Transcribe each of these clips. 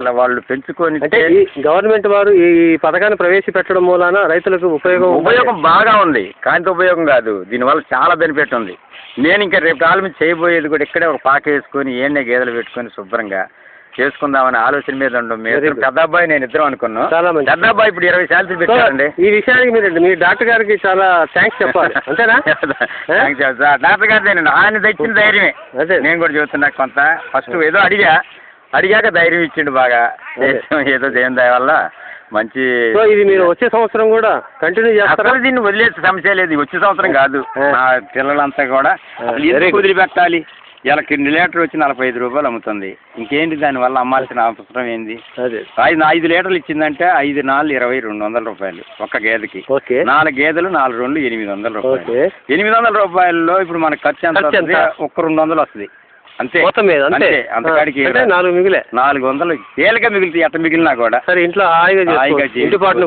అలా వాళ్ళు పెంచుకొని అంటే ఈ గవర్నమెంట్ వారు ఈ పథకాన్ని ప్రవేశపెట్టడం మూలాన రైతులకు ఉపయోగం బాగా ఉంది. కాంతి ఉపయోగం కాదు, దీనివల్ల చాలా బెనిఫిట్ ఉంది. నేను ఇంకా రేపు కాలం మీద చేయబోయేది కూడా ఇక్కడే ఒక పాక వేసుకొని ఏనే గేదెలు పెట్టుకొని శుభ్రంగా చేసుకుందామనే ఆలోచన మీద ఉండడం. పెద్ద అబ్బాయి నేను ఇద్దరం అనుకున్నాం. పెద్ద అబ్బాయి ఇప్పుడు 20 శాలరీలు పెట్టారండి. ఈ విషయానికి మీ డాక్టర్ గారికి చాలా థ్యాంక్స్ చెప్పాలి. అంతేనా? డాక్టర్ గారు ఆయన తెచ్చిన ధైర్యమే నేను కూడా చూస్తున్నా. కొంత ఫస్ట్ ఏదో అడిగాక ధైర్యం ఇచ్చిండు బాగా. ఏదో దేవుని దయ వల్ల మంచి. ఇది మీరు వచ్చే సంవత్సరం కూడా కంటిన్యూ చేస్తారా? దీన్ని వదిలేసే సమస్య లేదు. వచ్చే సంవత్సరం కాదు, నా పిల్లలంతా కూడా వదిలిపెట్టాలి. ఇలా కింది లీటర్ వచ్చి 45 రూపాయలు అమ్ముతుంది. ఇంకేంటి దానివల్ల అమ్మాల్సిన అవసరం ఏంది? 5 లీటర్లు ఇచ్చిందంటే 5 4 20 200 రూపాయలు ఒక్క గేదెకి. 4 గేదెలు 4 2 800 రూపాయలు. 800 రూపాయల్లో ఇప్పుడు మనకు ఖర్చు ఎంత? ఒక్క 200 వస్తుంది అంతే. అంతకాడికి 400 తేలిక మిగులుతాయి. ఎట్ట మిగిలినా కూడా సరే ఇంట్లో హాయిగా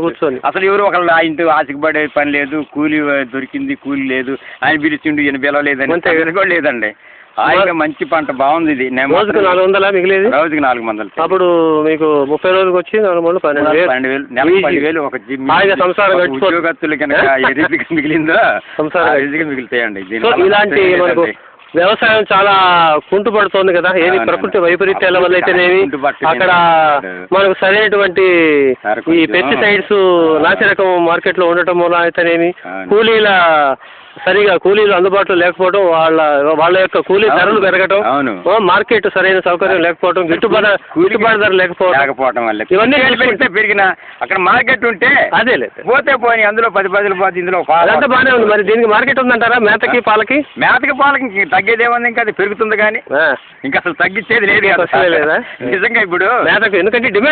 కూర్చొని. అసలు ఎవరు ఒకళ్ళు ఆ ఇంటి ఆశకు పడే పని లేదు. కూలీ దొరికింది, కూలీ లేదు, ఆయన పిలిచిండు ఈయన పిలవలేదని కూడా లేదండి. హాయిగా మంచి పంట బాగుంది. ఇది రోజుకి 400 మిగిలేదు. రోజుకి 400. అప్పుడు మీకు 30 రోజులకు వచ్చి 12,000 నెలకు 10,000 ఒక ఉద్యోగస్తులు కనుక ఏదైతే మిగిలిందో సంసారం మిగులుతాయండి. ఇలాంటి మనకు వ్యవసాయం చాలా కుంటుపడుతోంది కదా. ఏది ప్రకృతి వైపరీత్యాల వల్ల అయితేనేమి, అక్కడ మనకు సరైనటువంటి ఈ పెస్టిసైడ్స్ నాసిరకం మార్కెట్లో ఉండటం వల్ల అయితేనేమి, కూలీలు అందుబాటులో లేకపోవడం, వాళ్ళ యొక్క కూలీ ధరలు పెరగటం, మార్కెట్ సరైన సౌకర్యం లేకపోవడం, గిట్టుబాటు ధర లేకపోవడం వల్ల ఇవన్నీ పెరిగిన అక్కడ మార్కెట్ ఉంటే అదే లేదు పోతే పోయి అందులో 10 పోతే ఇందులో అంతా బాగానే ఉంది. మరి దీనికి మార్కెట్ ఉందంటారా? మేతకి పాలకి తగ్గేదేముంది, ఇంకా అది పెరుగుతుంది కానీ ఇంకా అసలు తగ్గించేది లేదు నిజంగా ఇప్పుడు మేతకు. ఎందుకంటే డిమాండ్